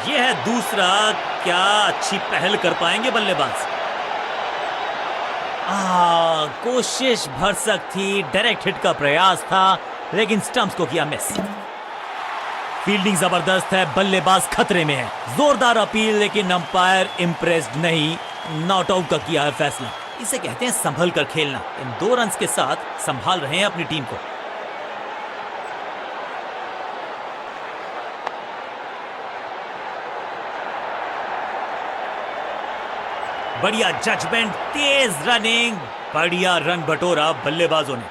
ये है दूसरा। क्या अच्छी पहल कर पाएंगे बल्लेबाज। कोशिश भरसक थी, डायरेक्ट हिट का प्रयास था, लेकिन स्टंप्स को किया मिस। फील्डिंग जबरदस्त है, बल्लेबाज खतरे में है। जोरदार अपील, लेकिन अंपायर इंप्रेस्ड नहीं, नॉट आउट का किया है फैसला। इसे कहते हैं संभल कर खेलना। इन 2 रन्स के साथ संभाल रहे हैं अपनी टीम को। बढ़िया जजमेंट, तेज रनिंग, बढ़िया रन बटोरा बल्लेबाजों ने।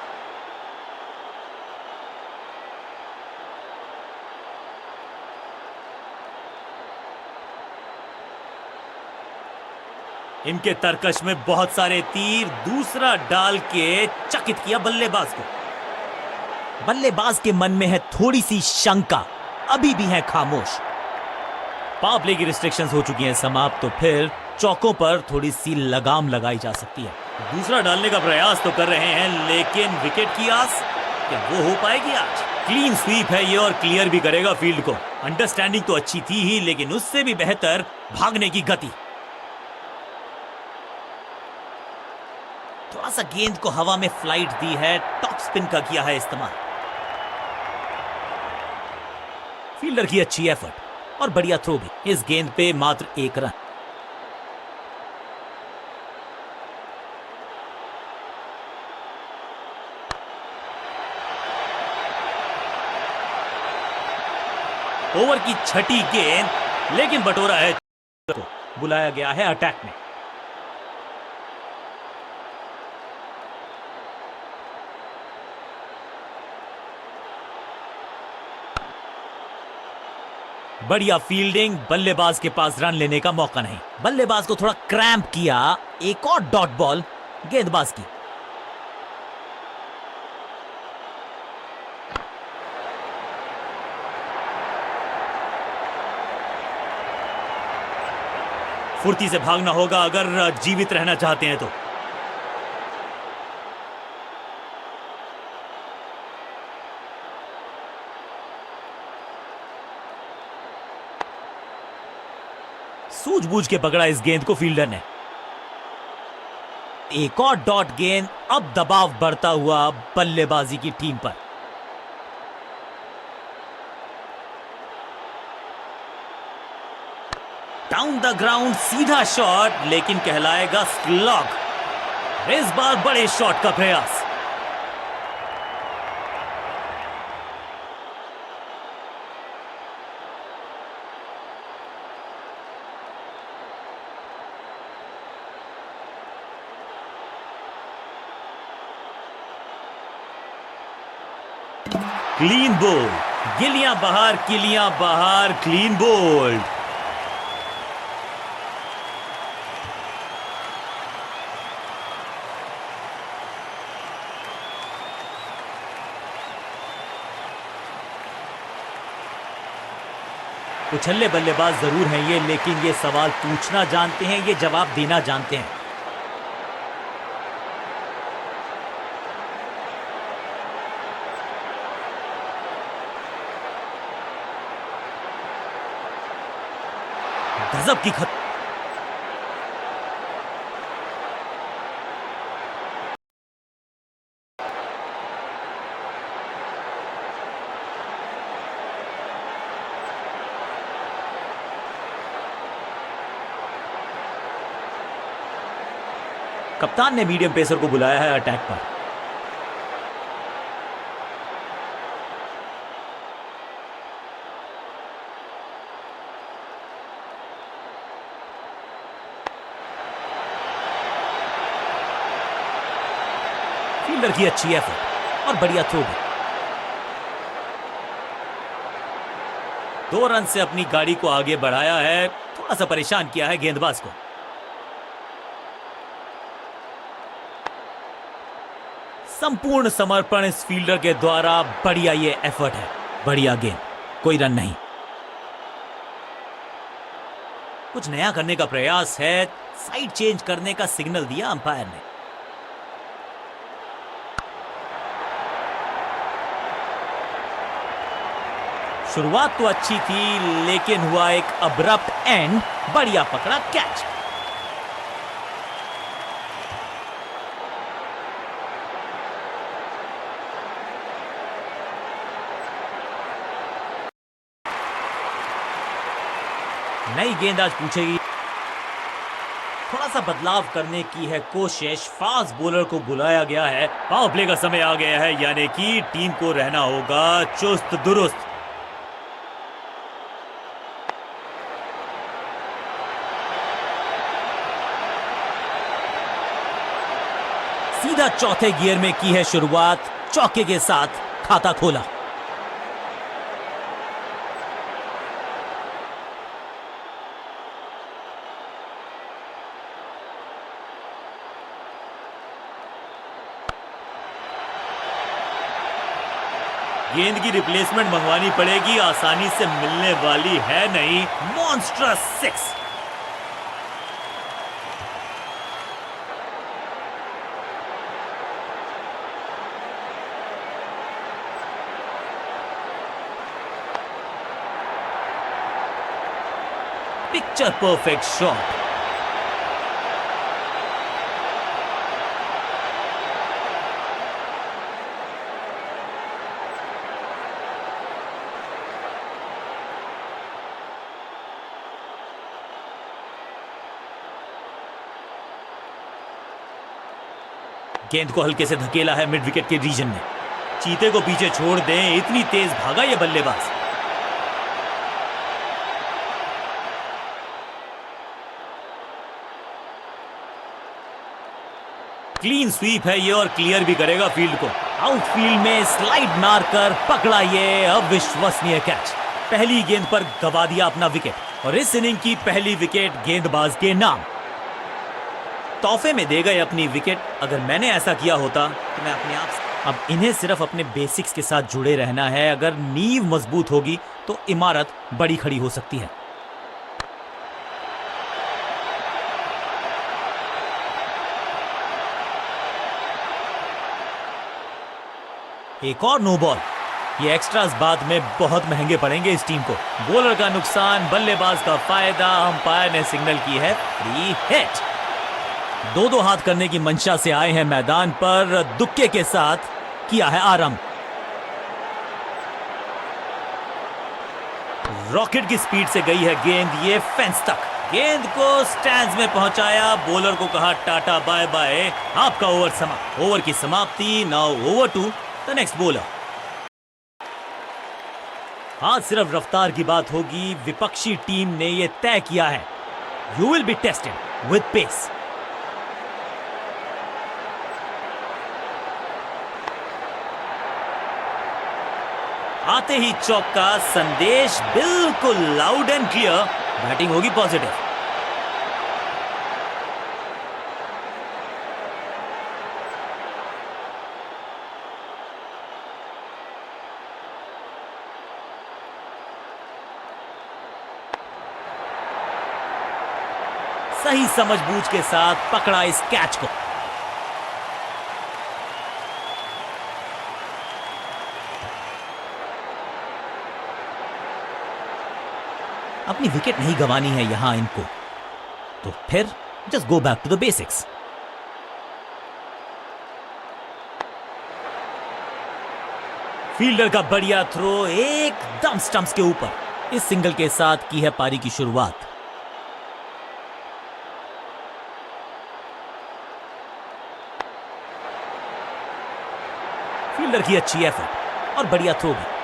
इनके तरकश में बहुत सारे तीर, दूसरा डाल के चकित किया बल्लेबाज को। बल्लेबाज के मन में है थोड़ी सी शंका, अभी भी है खामोश। पावर प्ले की रिस्ट्रिक्शंस हो चुकी हैं समाप्त, तो फिर चौकों पर थोड़ी सी लगाम लगाई जा सकती है। दूसरा डालने का प्रयास तो कर रहे हैं, लेकिन विकेट की आस, क्या वो हो पाएगी आज? क्लीन स्वीप है ये और क्लियर भी करेगा फील्ड को। अंडरस्टैंडिंग तो अच्छी थी ही, लेकिन उससे भी बेहतर भागने की गति। थोड़ा सा गेंद को हवा में फ्लाइट दी है, टॉप स्पिन का किया है इस्तेमाल। फील्डर की अच्छी एफर्ट और बढ़िया थ्रो भी। इस गेंद पे मात्र 1 रन। ओवर की छठी गेंद, लेकिन बटोरा है, बुलाया गया है अटैक में। बढ़िया फील्डिंग, बल्लेबाज के पास रन लेने का मौका नहीं। बल्लेबाज को थोड़ा क्रैम्प किया, एक और डॉट बॉल गेंदबाज की। फुर्ती से भागना होगा अगर जीवित रहना चाहते हैं तो। सूझबूझ के पकड़ा इस गेंद को फील्डर ने। एक और डॉट गेंद, अब दबाव बढ़ता हुआ बल्लेबाजी की टीम पर। डाउन द ग्राउंड सीधा शॉट, लेकिन कहलाएगा स्लॉग। इस बार बड़े शॉट का प्रयास। क्लीन बोल, गिलियां बाहर, किलियां बाहर, क्लीन बोल्ड। उछल्ले बल्लेबाज जरूर हैं ये, लेकिन ये सवाल पूछना जानते हैं, ये जवाब देना जानते हैं। गजब की खत कप्तान ने मीडियम पेसर को बुलाया है अटैक पर। फील्डर की अच्छी एफर्ट और बढ़िया थ्रो भी। 2 रन से अपनी गाड़ी को आगे बढ़ाया है, थोड़ा सा परेशान किया है गेंदबाज को। संपूर्ण समर्पण इस फील्डर के द्वारा। बढ़िया ये एफर्ट है, बढ़िया गेंद, कोई रन नहीं। कुछ नया करने का प्रयास है, साइड चेंज करने का सिग्नल दिया अंपायर ने। शुरुआत तो अच्छी थी लेकिन हुआ एक अब्रप्ट एंड। बढ़िया पकड़ा कैच। नई गेंद आज पूछेगी। थोड़ा सा बदलाव करने की है कोशिश। फास्ट बॉलर को बुलाया गया है। पावर प्ले का समय आ गया है, यानी कि टीम को रहना होगा चुस्त दुरुस्त। सीधा चौथे गियर में की है शुरुआत। चौके के साथ खाता खोला। गेंद की रिप्लेसमेंट मंगवानी पड़ेगी, आसानी से मिलने वाली है नहीं। Monstrous six. Picture perfect shot. गेंद को हल्के से धकेला है मिड विकेट के रीजन में। चीते को पीछे छोड़ दें, इतनी तेज भागा ये बल्लेबाज। क्लीन स्वीप है ये और क्लियर भी करेगा फील्ड को। आउटफील्ड में स्लाइड मारकर पकड़ा ये अविश्वसनीय कैच। पहली गेंद पर गवा दिया अपना विकेट और इस इनिंग की पहली विकेट गेंदबाज के नाम। तोहफे में दे गए अपनी विकेट। अगर मैंने ऐसा किया होता तो मैं अपने आप से। अब इन्हें सिर्फ अपने बेसिक्स के साथ जुड़े रहना है। अगर नींव मजबूत होगी तो इमारत बड़ी खड़ी हो सकती है। एक और नो बॉल। ये एक्स्ट्रास बाद में बहुत महंगे पड़ेंगे इस टीम को। बॉलर का नुकसान, बल्लेबाज का फायदा। अंपायर ने सिग्नल की है फ्री हिट। दो हाथ करने की मंशा से आए हैं मैदान पर। दुक्के के साथ किया है आरंभ। रॉकेट की स्पीड से गई है गेंद ये फेंस तक। गेंद को स्टैंड्स में पहुंचाया। बॉलर को कहा टाटा बाय बाय, आपका ओवर समाप्त। ओवर की समाप्ति। Now over to the next bowler. आज सिर्फ रफ्तार की बात होगी। विपक्षी टीम ने यह तय किया है, you will be tested with pace. आते ही चौका। संदेश बिल्कुल लाउड एंड क्लियर। बैटिंग होगी पॉजिटिव। सही समझबूझ के साथ पकड़ा इस कैच को। अपनी विकेट नहीं गंवानी है यहां इनको, तो फिर just go back to the basics. Fielder का बढ़िया थ्रो एकदम स्टंप्स के ऊपर। इस सिंगल के साथ की है पारी की शुरुआत। फील्डर की अच्छी एफर्ट और बढ़िया थ्रो भी।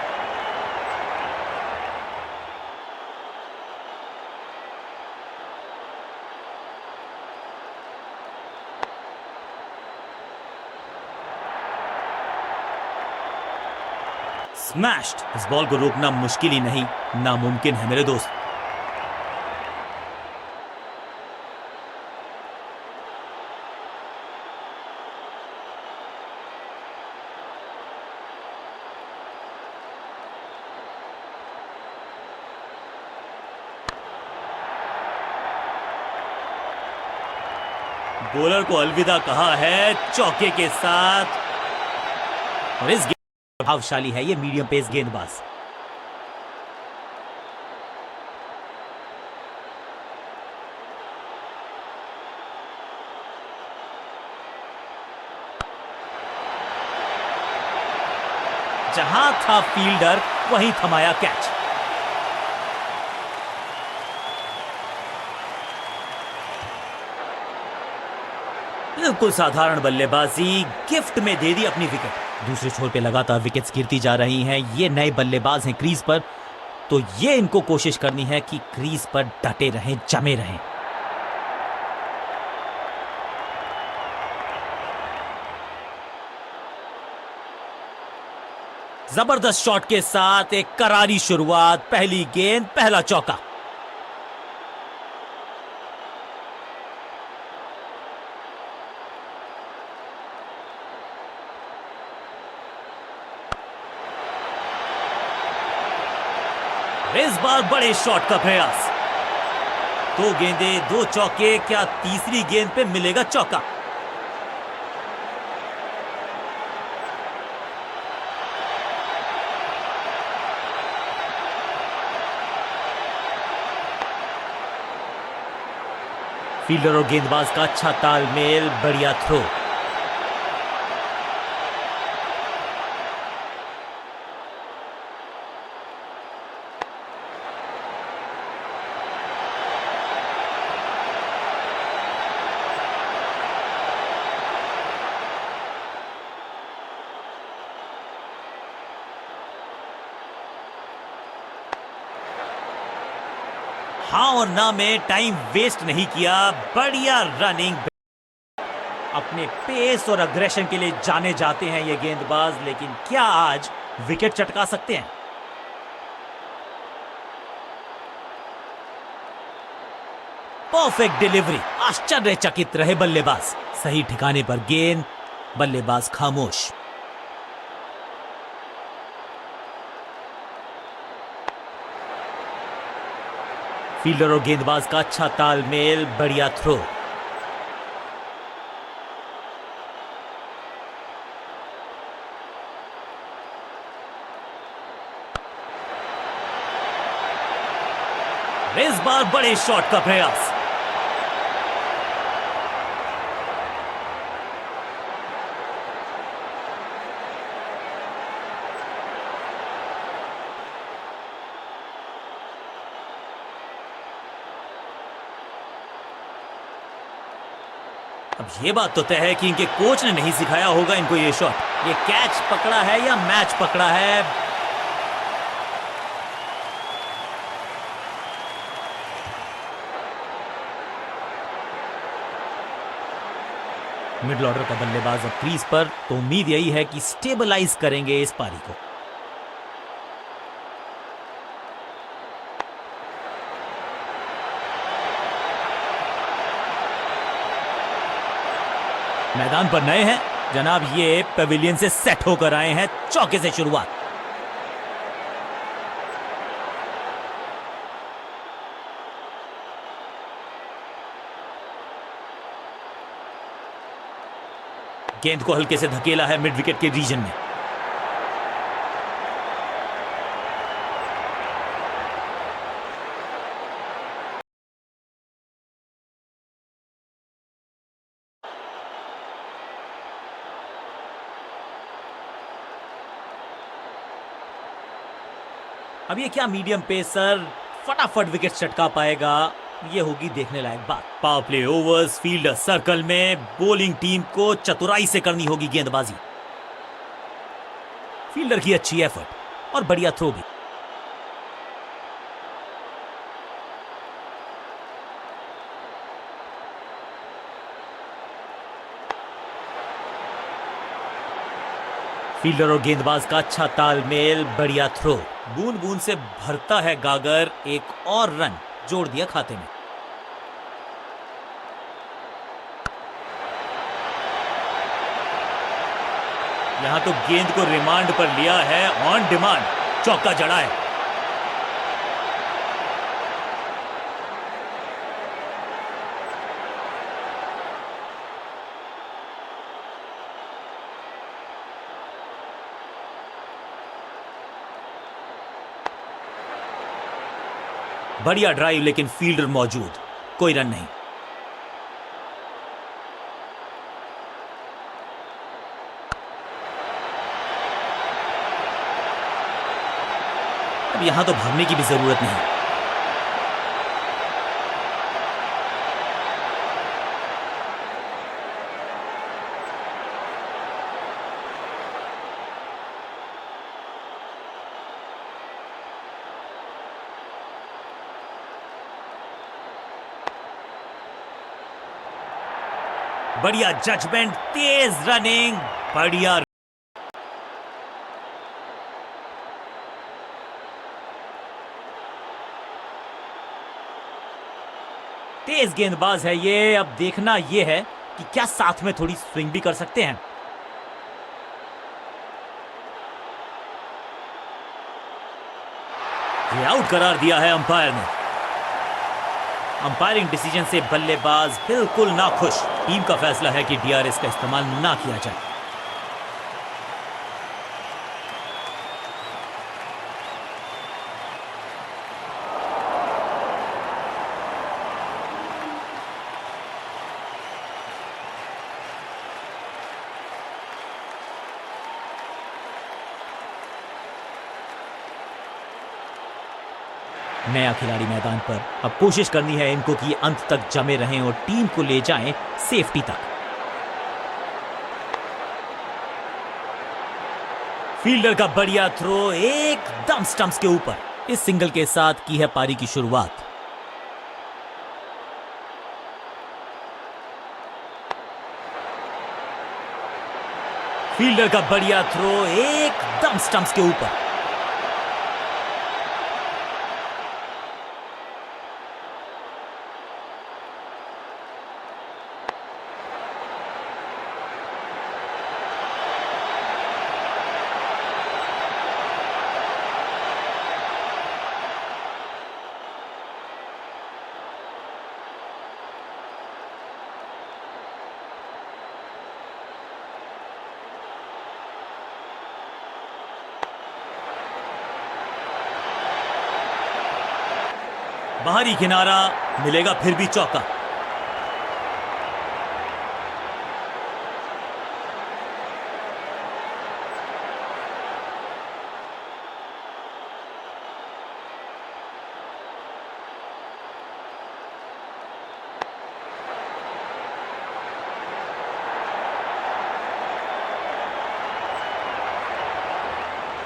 स्मैश्ड। इस बॉल को रोकना मुश्किल ही नहीं, नामुमकिन है मेरे दोस्त। बॉलर को अलविदा कहा है चौके के साथ। और इस प्रभावशाली है ये मीडियम पेस गेंदबाज। जहां था फील्डर वहीं थमाया कैच। बिल्कुल साधारण बल्लेबाजी, गिफ्ट में दे दी अपनी विकेट। दूसरे छोर पे लगातार विकेट्स गिरती जा रही हैं। ये नए बल्लेबाज हैं क्रीज पर, तो ये इनको कोशिश करनी है कि क्रीज पर डटे रहें, जमे रहें। जबरदस्त शॉट के साथ एक करारी शुरुआत, पहली गेंद पहला चौका। इस बार बड़े शॉट का प्रयास। दो गेंदें दो चौके, क्या तीसरी गेंद पे मिलेगा चौका? फील्डर और गेंदबाज का अच्छा तालमेल, बढ़िया थ्रो। हाँ और ना में टाइम वेस्ट नहीं किया, बढ़िया रनिंग। अपने पेस और अग्रेशन के लिए जाने जाते हैं ये गेंदबाज, लेकिन क्या आज विकेट चटका सकते हैं? परफेक्ट डिलीवरी, आश्चर्यचकित रहे बल्लेबाज। सही ठिकाने पर गेंद, बल्लेबाज खामोश। फील्डर और गेंदबाज का अच्छा तालमेल, बढ़िया थ्रो। इस बार बड़े शॉट का प्रयास। अब ये बात तो तय है कि इनके कोच ने नहीं सिखाया होगा इनको ये शॉट। ये कैच पकड़ा है या मैच पकड़ा है? मिडिल ऑर्डर का बल्लेबाज अब क्रीज पर, तो उम्मीद यही है कि स्टेबलाइज करेंगे इस पारी को। मैदान पर नए हैं जनाब, ये पेविलियन से सेट होकर आए हैं। चौके से शुरुआत। गेंद को हल्के से धकेला है मिड विकेट के रीजन में। अब ये क्या मीडियम पेसर फटाफट विकेट चटका पाएगा? ये होगी देखने लायक बात। Power play overs, fielder circle में, बॉलिंग टीम को चतुराई से करनी होगी गेंदबाजी। फील्डर की अच्छी एफर्ट और बढ़िया थ्रो भी। फील्डर और गेंदबाज का अच्छा तालमेल, बढ़िया थ्रो। बूंद बूंद से भरता है गागर, एक और रन जोड़ दिया खाते में। यहां तो गेंद को रिमांड पर लिया है, ऑन डिमांड चौका जड़ा है। बढ़िया ड्राइव, लेकिन फील्डर मौजूद, कोई रन नहीं। अब यहां तो भागने की भी जरूरत नहीं। बढ़िया जजमेंट, तेज रनिंग, बढ़िया। तेज गेंदबाज है ये। अब देखना ये है कि क्या साथ में थोड़ी स्विंग भी कर सकते हैं। ये आउट करार दिया है अंपायर ने। अंपायरिंग डिसीजन से बल्लेबाज बिल्कुल ना खुश। टीम का फैसला है कि डीआरएस का इस्तेमाल ना किया जाए। नया खिलाड़ी मैदान पर। अब कोशिश करनी है इनको कि अंत तक जमे रहें और टीम को ले जाएं सेफ्टी तक। फील्डर का बढ़िया थ्रो एकदम स्टंप्स के ऊपर। इस सिंगल के साथ की है पारी की शुरुआत। फील्डर का बढ़िया थ्रो एकदम स्टंप्स के ऊपर। बाहरी किनारा मिलेगा, फिर भी चौका।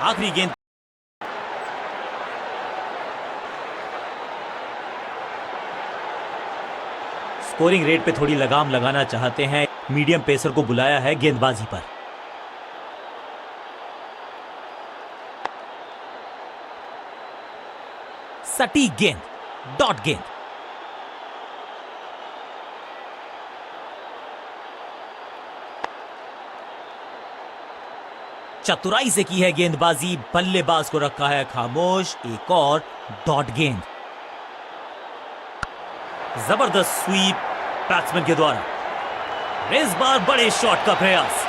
आखिरी गेंद। स्कोरिंग रेट पे थोड़ी लगाम लगाना चाहते हैं। मीडियम पेसर को बुलाया है गेंदबाजी पर। सटीक गेंद, डॉट गेंद। चतुराई से की है गेंदबाजी, बल्लेबाज को रखा है खामोश। एक और डॉट गेंद। जबरदस्त स्वीप बैट्समैन के द्वारा। इस बार बड़े शॉट का प्रयास।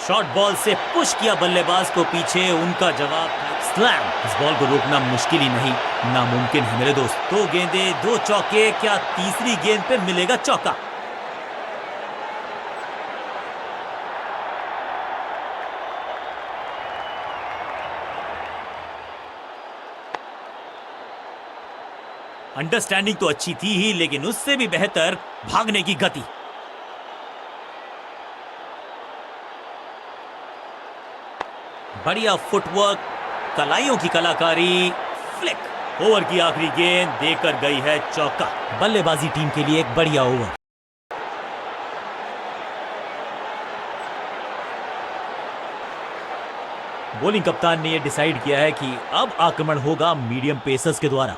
शॉर्ट बॉल से पुश किया बल्लेबाज को पीछे। उनका जवाब स्लैम। इस बॉल को रोकना मुश्किल ही नहीं, नामुमकिन है मेरे दोस्त। 2 गेंदें 2 चौके। क्या तीसरी गेंद पे मिलेगा चौका? अंडरस्टैंडिंग तो अच्छी थी ही, लेकिन उससे भी बेहतर भागने की गति। बढ़िया फुटवर्क, कलाइयों की कलाकारी, फ्लिक। ओवर की आखिरी गेंद देकर गई है चौका। बल्लेबाजी टीम के लिए एक बढ़िया ओवर। बॉलिंग कप्तान ने यह डिसाइड किया है कि अब आक्रमण होगा मीडियम पेसर्स के द्वारा।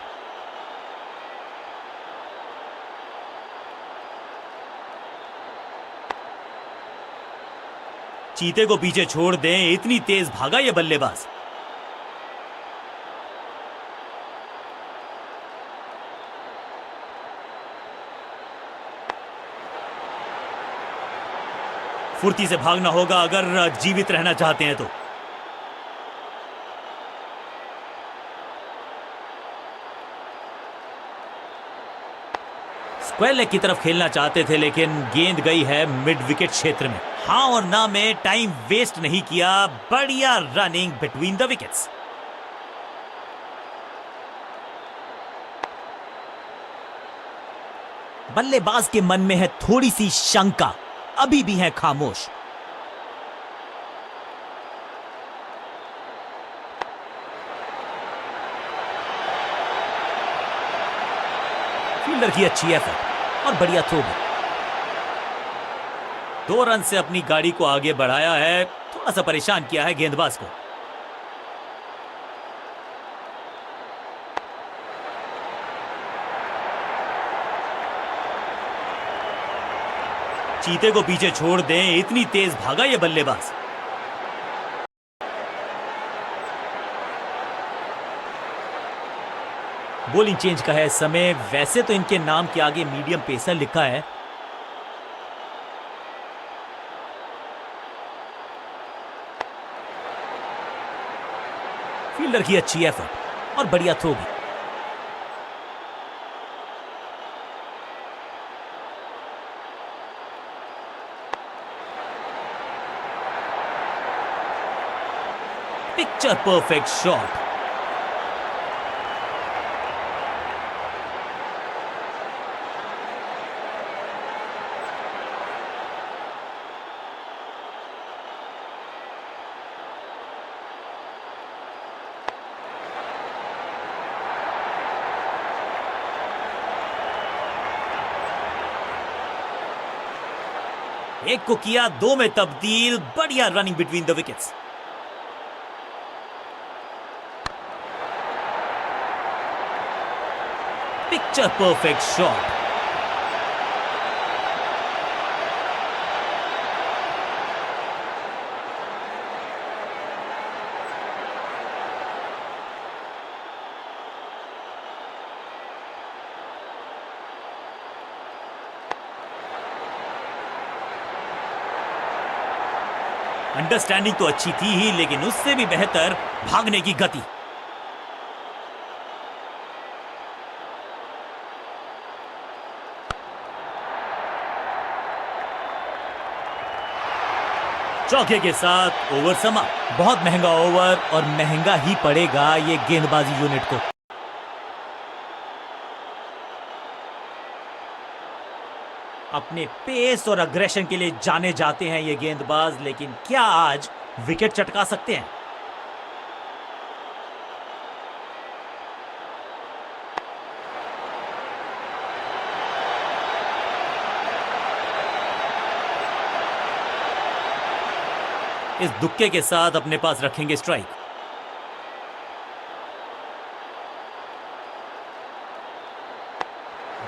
चीते को पीछे छोड़ दें, इतनी तेज भागा यह बल्लेबाज। फुर्ती से भागना होगा अगर जीवित रहना चाहते हैं तो। स्क्वायर लेग की तरफ खेलना चाहते थे लेकिन गेंद गई है मिड विकेट क्षेत्र में। हाँ और ना में टाइम वेस्ट नहीं किया, बढ़िया रनिंग बिटवीन द विकेट्स। बल्लेबाज के मन में है थोड़ी सी शंका, अभी भी है खामोश। फील्डर की अच्छी एफर्ट और बढ़िया थ्रो भी। 2 रन से अपनी गाड़ी को आगे बढ़ाया है, थोड़ा सा परेशान किया है गेंदबाज को। चीते को पीछे छोड़ दें, इतनी तेज भागा ये बल्लेबाज। बॉलिंग चेंज का है समय। वैसे तो इनके नाम के आगे मीडियम पेसर लिखा है। फील्डर की अच्छी एफर्ट और बढ़िया थ्रो भी। Picture perfect shot. एक को किया 2 में तब्दील, बढ़िया running between the wickets. Picture perfect shot. Understanding तो अच्छी थी ही, लेकिन उससे भी बेहतर भागने की गति। चौके के साथ ओवर समाप्त। बहुत महंगा ओवर और महंगा ही पड़ेगा ये गेंदबाजी यूनिट को। अपने पेस और अग्रेशन के लिए जाने जाते हैं ये गेंदबाज, लेकिन क्या आज विकेट चटका सकते हैं? इस दुक्के के साथ अपने पास रखेंगे स्ट्राइक।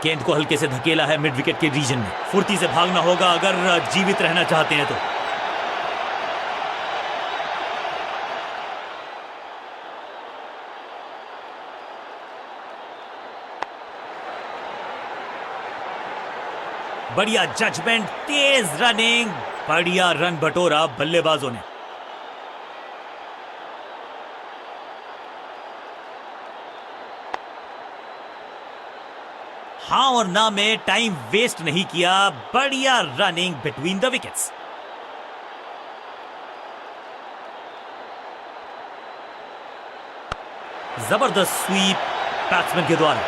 गेंद को हल्के से धकेला है मिड विकेट के रीजन में। फुर्ती से भागना होगा अगर जीवित रहना चाहते हैं तो। बढ़िया जजमेंट, तेज रनिंग, बढ़िया रन बटोरा बल्लेबाजों ने। हाँ और ना में टाइम वेस्ट नहीं किया, बढ़िया रनिंग बिटवीन द विकेट्स। जबरदस्त स्वीप बैट्समैन के द्वारा।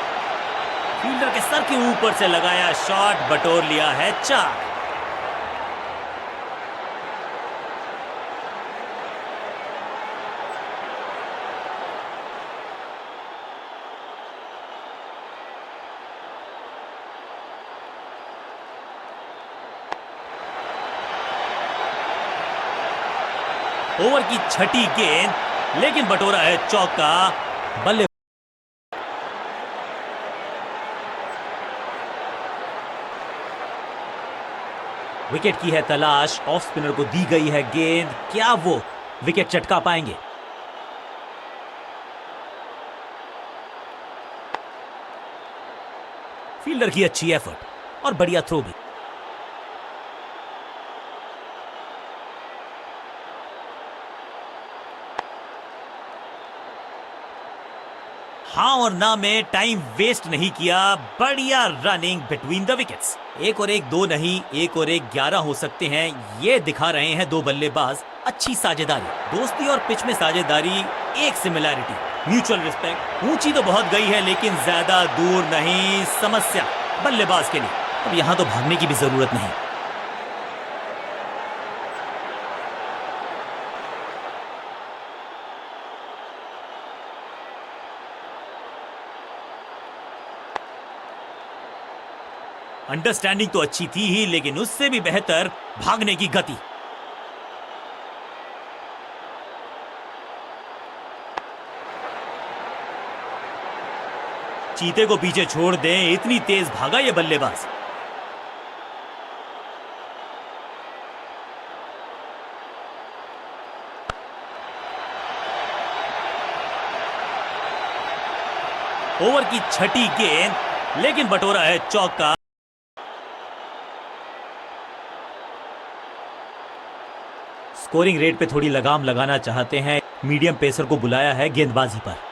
फील्डर के सर के ऊपर से लगाया शॉट, बटोर लिया है 4। ओवर की छठी गेंद, लेकिन बटोरा है चौका। बल्ले विकेट की है तलाश। ऑफ स्पिनर को दी गई है गेंद, क्या वो विकेट चटका पाएंगे? फील्डर की अच्छी एफर्ट और बढ़िया थ्रो भी। हाँ और ना में टाइम वेस्ट नहीं किया, बढ़िया रनिंग बिटवीन द विकेट्स। 1 और 1 2 नहीं, 1 और 1 11 हो सकते हैं, ये दिखा रहे हैं दो बल्लेबाज। अच्छी साझेदारी, दोस्ती और पिच में साझेदारी, एक सिमिलैरिटी, म्यूचुअल रिस्पेक्ट। ऊंची तो बहुत गई है लेकिन ज्यादा दूर नहीं, समस्या बल्लेबाज के लिए। अब यहां तो भागने की भी जरूरत नहीं। अंडरस्टैंडिंग तो अच्छी थी ही, लेकिन उससे भी बेहतर भागने की गति। चीते को पीछे छोड़ दें, इतनी तेज भागा ये बल्लेबाज। ओवर की छठी गेंद, लेकिन बटोरा है चौका। स्कोरिंग रेट पे थोड़ी लगाम लगाना चाहते हैं, मीडियम पेसर को बुलाया है गेंदबाजी पर।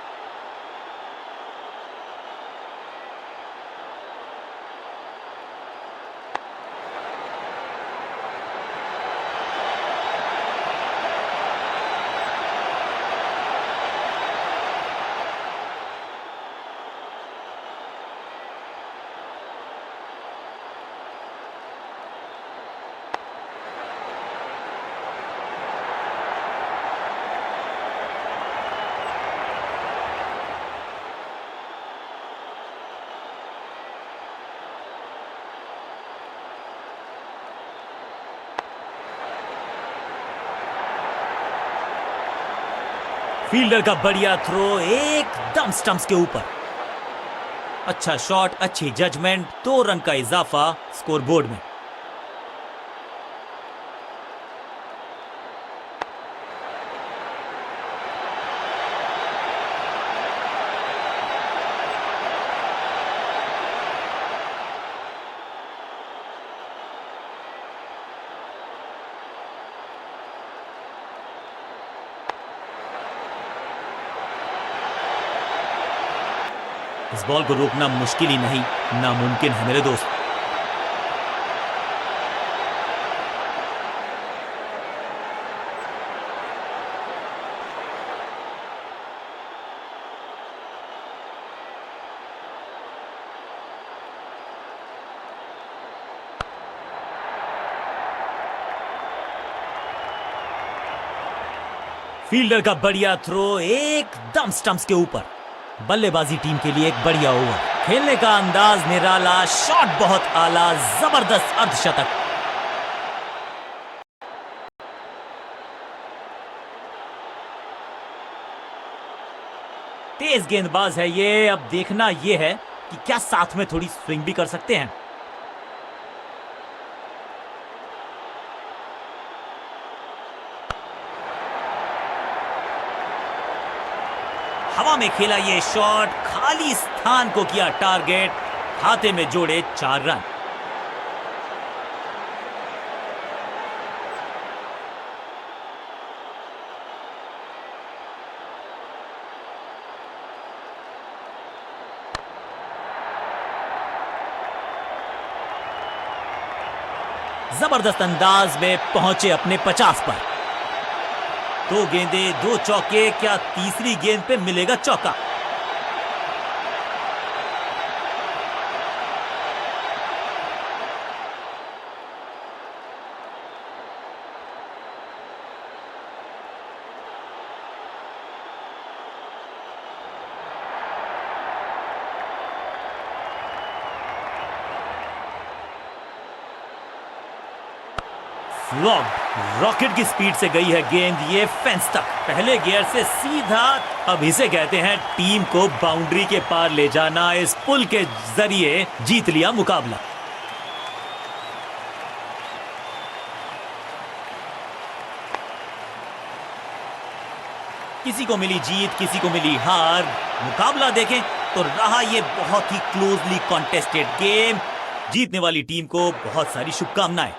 फील्डर का बढ़िया थ्रो, एकदम स्टंप्स के ऊपर। अच्छा शॉट, अच्छी जजमेंट, 2 रन का इजाफा स्कोरबोर्ड में। इस बॉल को रोकना मुश्किल ही नहीं, नामुमकिन है मेरे दोस्त। फील्डर का बढ़िया थ्रो, एकदम स्टंप्स के ऊपर। बल्लेबाजी टीम के लिए एक बढ़िया ओवर। खेलने का अंदाज निराला, शॉट बहुत आला, जबरदस्त अर्धशतक। तेज गेंदबाज है ये, अब देखना ये है कि क्या साथ में थोड़ी स्विंग भी कर सकते हैं। हवा में खेला ये शॉट, खाली स्थान को किया टारगेट, खाते में जोड़े 4 रन। जबरदस्त अंदाज में पहुंचे अपने 50 पर। 2 गेंदे 2 चौके, क्या तीसरी गेंद पे मिलेगा चौका? रॉकेट की स्पीड से गई है गेंद, ये फेंस तक, पहले गियर से सीधा। अब इसे कहते हैं टीम को बाउंड्री के पार ले जाना। इस पुल के जरिए जीत लिया मुकाबला। किसी को मिली जीत, किसी को मिली हार। मुकाबला देखें तो रहा ये बहुत ही क्लोजली कॉन्टेस्टेड गेम। जीतने वाली टीम को बहुत सारी शुभकामनाएं।